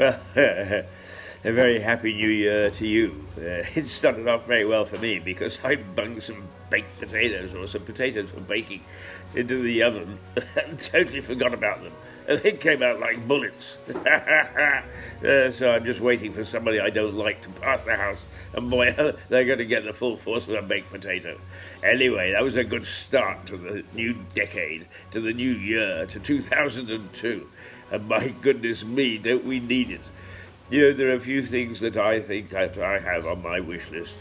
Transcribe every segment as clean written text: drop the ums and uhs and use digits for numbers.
Well, a very happy new year to you. It started off very well for me because I bunged some baked potatoes or some potatoes for baking into the oven and totally forgot about them. And they came out like bullets. So I'm just waiting for somebody I don't like to pass the house, and boy, they're going to get the full force of a baked potato. Anyway, that was a good start to the new decade, to the new year, to 2002. And my goodness me, don't we need it? You know, there are a few things that I think that I have on my wish list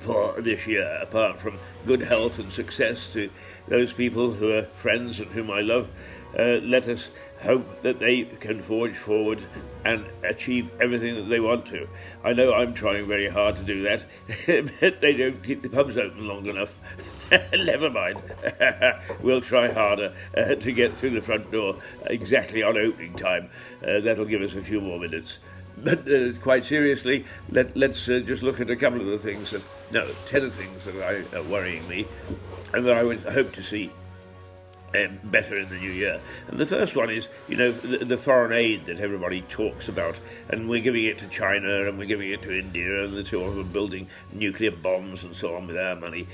for this year, apart from good health and success to those people who are friends and whom I love. Let us hope that they can forge forward and achieve everything that they want to. I know I'm trying very hard to do that, but they don't keep the pubs open long enough. Never mind. We'll try harder to get through the front door exactly on opening time. That'll give us a few more minutes. But quite seriously, let's just look at a couple of the things 10 of things that are worrying me and that I would hope to see better in the new year. And the first one is, the foreign aid that everybody talks about, and we're giving it to China and we're giving it to India, and the two of them are building nuclear bombs and so on with our money.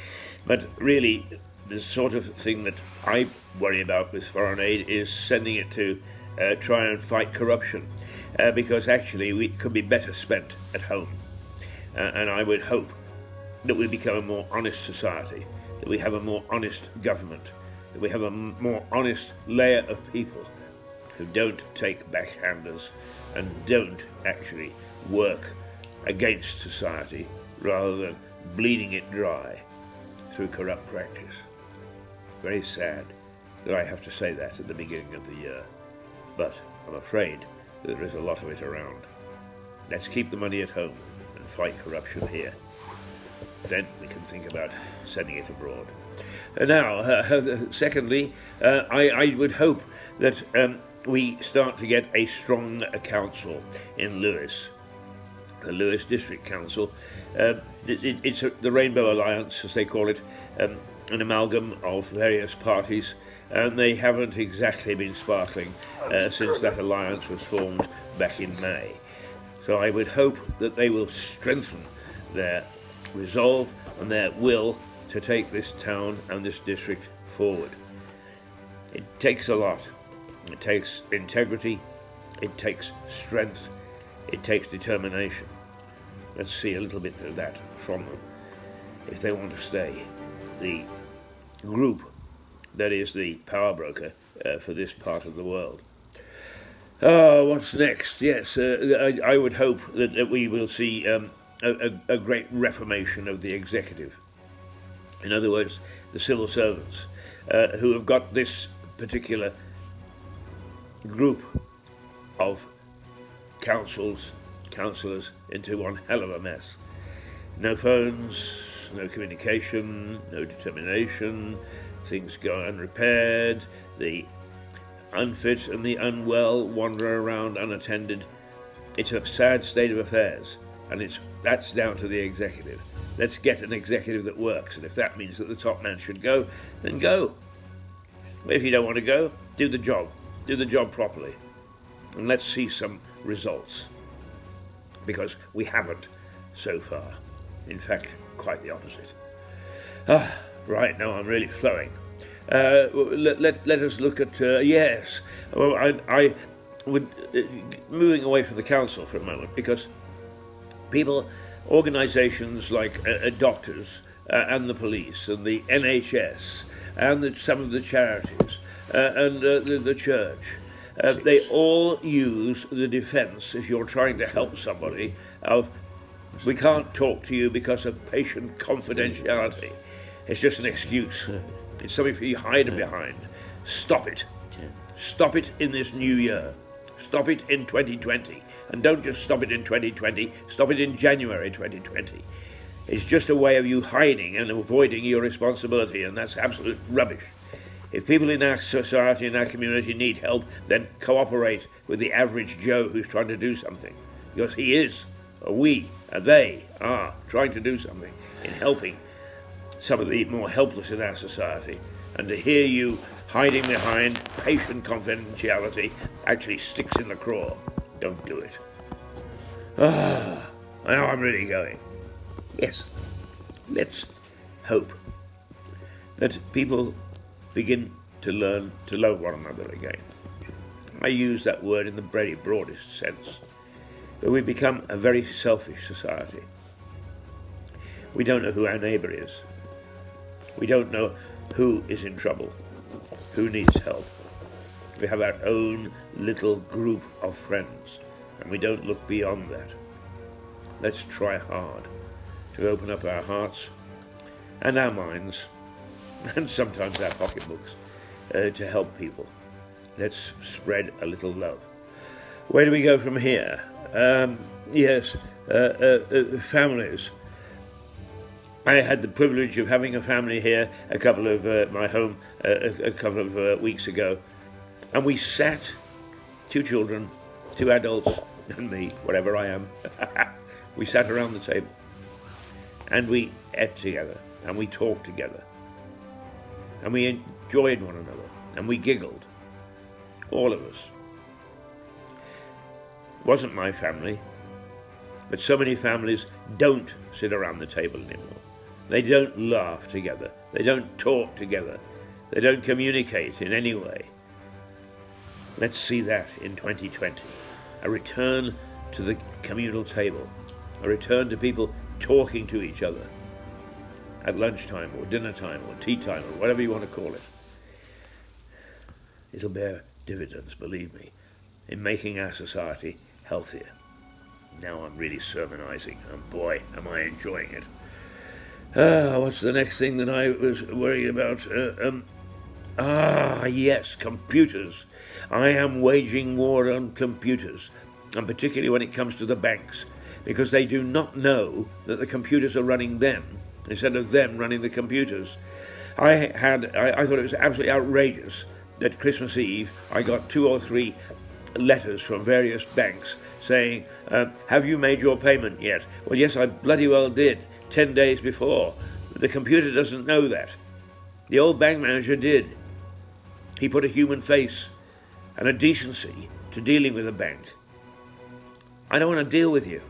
But really, the sort of thing that I worry about with foreign aid is sending it to try and fight corruption, because actually it could be better spent at home. And I would hope that we become a more honest society, that we have a more honest government, that we have a more honest layer of people who don't take backhanders and don't actually work against society rather than bleeding it dry through corrupt practice. Very sad that I have to say that at the beginning of the year, but I'm afraid that there is a lot of it around. Let's keep the money at home and fight corruption here. Then we can think about sending it abroad. Now, secondly, I would hope that we start to get a strong council in Lewis, the Lewis District Council. It's the Rainbow Alliance, as they call it, an amalgam of various parties, and they haven't exactly been sparkling since that alliance was formed back in May. So I would hope that they will strengthen their resolve and their will to take this town and this district forward. It takes a lot. It takes integrity, it takes strength, it takes determination. Let's see a little bit of that from them if they want to stay the group that is the power broker for this part of the world. What's next? Yes, I would hope that we will see a great reformation of the executive. In other words, the civil servants, who have got this particular group of councillors into one hell of a mess. No phones, no communication, no determination, things go unrepaired, the unfit and the unwell wander around unattended. It's a sad state of affairs, and that's down to the executive. Let's get an executive that works, and if that means that the top man should go, then go. If you don't want to go, do the job properly, and let's see some results, because we haven't so far. In fact, quite the opposite. Right, now I'm really flowing. Let us look at, yes, well, I would, moving away from the council for a moment, because organisations like doctors and the police and the NHS and some of the charities and the church, they all use the defence, if you're trying to help somebody, of we can't talk to you because of patient confidentiality. It's just an excuse. It's something for you to hide behind. Stop it. Stop it in this new year. Stop it in 2020. And don't just stop it in 2020, stop it in January 2020. It's just a way of you hiding and avoiding your responsibility, and that's absolute rubbish. If people in our society and our community need help, then cooperate with the average Joe who's trying to do something. Because he is, or we, or they are trying to do something in helping some of the more helpless in our society. And to hear you hiding behind patient confidentiality actually sticks in the craw. Don't do it. Ah, now I'm really going. Yes, let's hope that people begin to learn to love one another again. I use that word in the very broadest sense. But we become a very selfish society. We don't know who our neighbour is. We don't know who is in trouble, who needs help. We have our own little group of friends, and we don't look beyond that. Let's try hard to open up our hearts and our minds, and sometimes our pocketbooks, to help people. Let's spread a little love. Where do we go from here? Families. I had the privilege of having a family here a couple of weeks ago, and we sat, 2 children, 2 adults, and me, whatever I am. We sat around the table, and we ate together, and we talked together, and we enjoyed one another, and we giggled, all of us. It wasn't my family, but so many families don't sit around the table anymore. They don't laugh together. They don't talk together. They don't communicate in any way. Let's see that in 2020. A return to the communal table. A return to people talking to each other at lunchtime or dinner time or tea time or whatever you want to call it. It'll bear dividends, believe me, in making our society healthier. Now I'm really sermonizing, and boy, am I enjoying it. What's the next thing that I was worried about? Yes, computers. I am waging war on computers, and particularly when it comes to the banks, because they do not know that the computers are running them, instead of them running the computers. I thought it was absolutely outrageous that Christmas Eve I got 2 or 3 letters from various banks saying, have you made your payment yet? Well, yes, I bloody well did, 10 days before. The computer doesn't know that. The old bank manager did. He put a human face and a decency to dealing with a bank. I don't want to deal with you.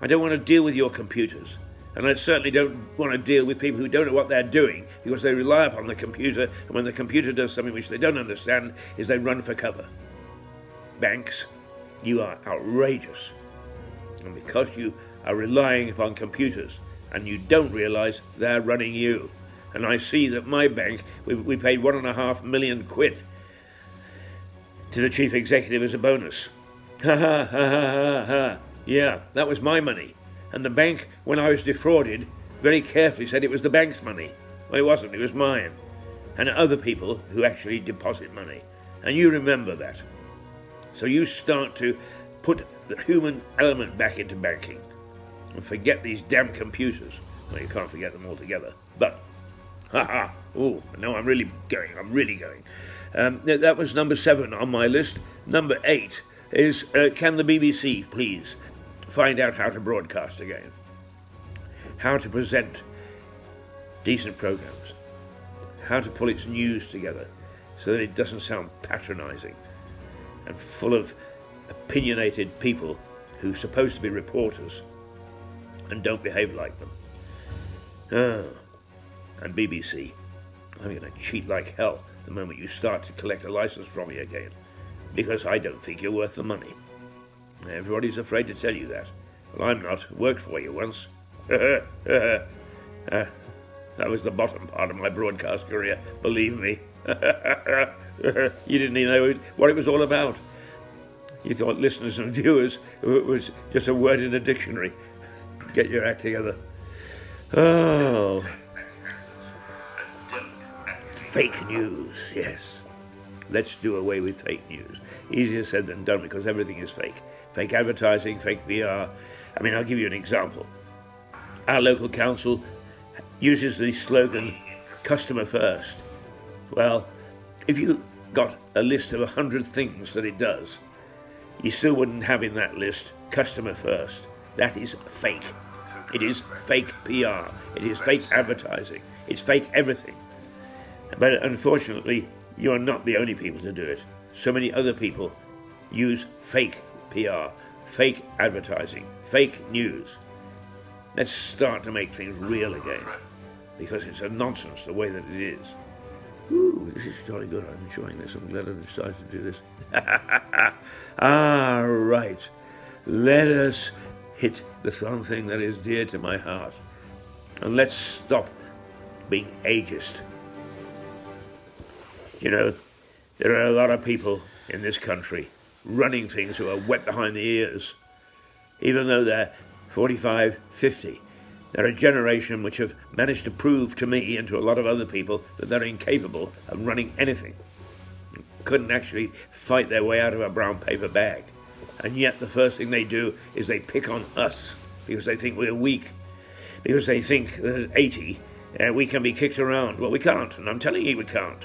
I don't want to deal with your computers. And I certainly don't want to deal with people who don't know what they're doing, because they rely upon the computer, and when the computer does something which they don't understand, is they run for cover. Banks, you are outrageous. And because you are relying upon computers and you don't realise they're running you. And I see that my bank, we paid £1.5 million to the chief executive as a bonus. Ha ha ha ha ha. Yeah, that was my money. And the bank, when I was defrauded, very carefully said it was the bank's money. Well, it wasn't, it was mine. And other people who actually deposit money. And you remember that. So you start to put the human element back into banking and forget these damn computers. Well, you can't forget them altogether. But, no, I'm really going. That was number 7 on my list. Number 8 is, can the BBC please find out how to broadcast again? How to present decent programmes. How to pull its news together so that it doesn't sound patronising and full of opinionated people who are supposed to be reporters and don't behave like them. And BBC, I'm going to cheat like hell the moment you start to collect a licence from me again, because I don't think you're worth the money. Everybody's afraid to tell you that. Well, I'm not. Worked for you once. That was the bottom part of my broadcast career, believe me. You didn't even know what it was all about. You thought listeners and viewers was just a word in a dictionary. Get your act together. Oh. Fake news, yes. Let's do away with fake news. Easier said than done, because everything is fake. Fake advertising, fake PR. I mean, I'll give you an example. Our local council uses the slogan, customer first. Well, if you got a list of 100 things that it does, you still wouldn't have in that list customer first. That is fake. It is fake PR. It is fake advertising. It's fake everything. But unfortunately, you are not the only people to do it. So many other people use fake PR, fake advertising, fake news. Let's start to make things real again, because it's a nonsense the way that it is. Ooh, this is jolly good. I'm enjoying this. I'm glad I decided to do this. Right. Let us hit the something that is dear to my heart. And let's stop being ageist. You know, there are a lot of people in this country running things who are wet behind the ears, even though they're 45, 50. They're a generation which have managed to prove to me and to a lot of other people that they're incapable of running anything. Couldn't actually fight their way out of a brown paper bag. And yet the first thing they do is they pick on us because they think we're weak, because they think that at 80 we can be kicked around. Well, we can't, and I'm telling you we can't.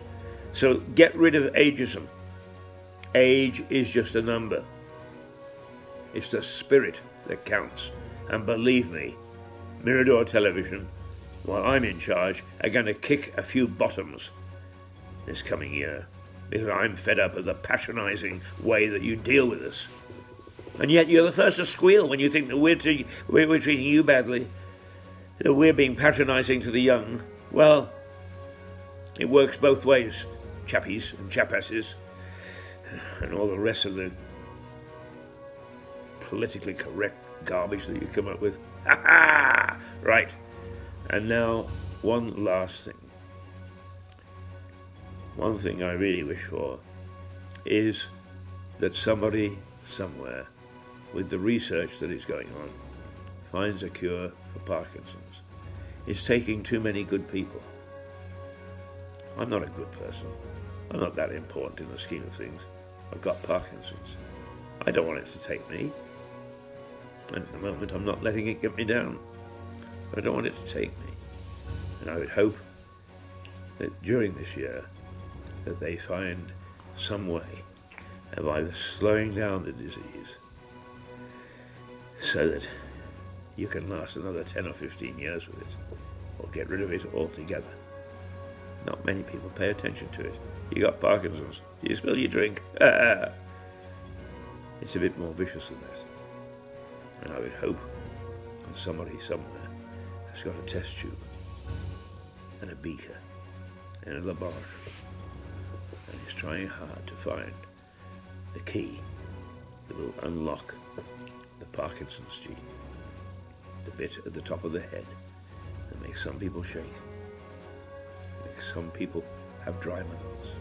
So get rid of ageism. Age is just a number. It's the spirit that counts. And believe me, Mirador Television, while I'm in charge, are going to kick a few bottoms this coming year, because I'm fed up of the patronising way that you deal with us. And yet you're the first to squeal when you think that we're treating you badly, that we're being patronising to the young. Well, it works both ways, chappies and chapasses, and all the rest of the politically correct garbage that you come up with. Ha ha! Right. And now, one last thing. One thing I really wish for is that somebody somewhere, with the research that is going on, finds a cure for Parkinson's. It's taking too many good people. I'm not a good person. I'm not that important in the scheme of things. I've got Parkinson's. I don't want it to take me. And at the moment, I'm not letting it get me down. I don't want it to take me. And I would hope that during this year, that they find some way of either slowing down the disease so that you can last another 10 or 15 years with it, or get rid of it altogether. Not many people pay attention to it. You got Parkinson's. You spill your drink. It's a bit more vicious than that. And I would hope that somebody somewhere has got a test tube and a beaker and a laboratory and is trying hard to find the key that will unlock the Parkinson's gene, the bit at the top of the head that makes some people shake, makes some people have dry mouths,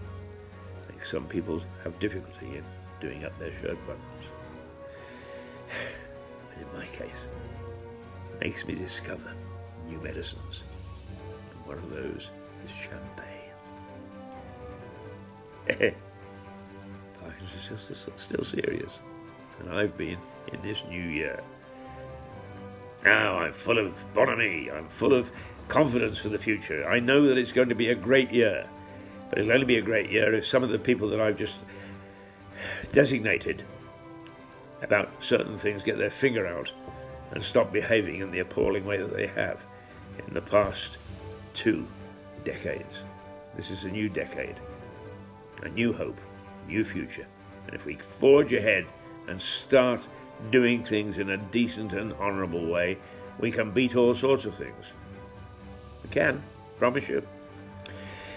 makes some people have difficulty in doing up their shirt buttons. But in my case, it makes me discover new medicines. And one of those is champagne. Parkinson's is still serious. And I've been in this new year. Now I'm full of bonhomie. I'm full of confidence for the future. I know that it's going to be a great year. But it'll only be a great year if some of the people that I've just designated about certain things get their finger out and stop behaving in the appalling way that they have in the past 2 decades. This is a new decade, a new hope, new future. And if we forge ahead and start doing things in a decent and honourable way, we can beat all sorts of things. We can, promise you.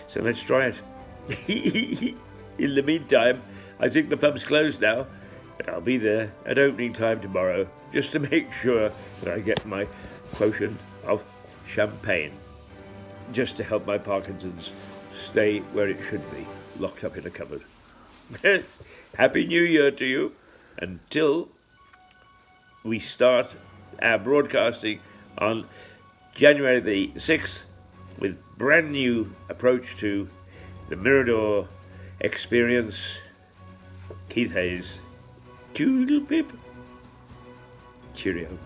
So let's try it. In the meantime, I think the pub's closed now, but I'll be there at opening time tomorrow just to make sure that I get my quotient of champagne, just to help my Parkinson's stay where it should be, locked up in a cupboard. Happy New Year to you, until we start our broadcasting on January the 6th with brand new approach to the Mirador experience. Keith Hayes. Toodle pip. Cheerio.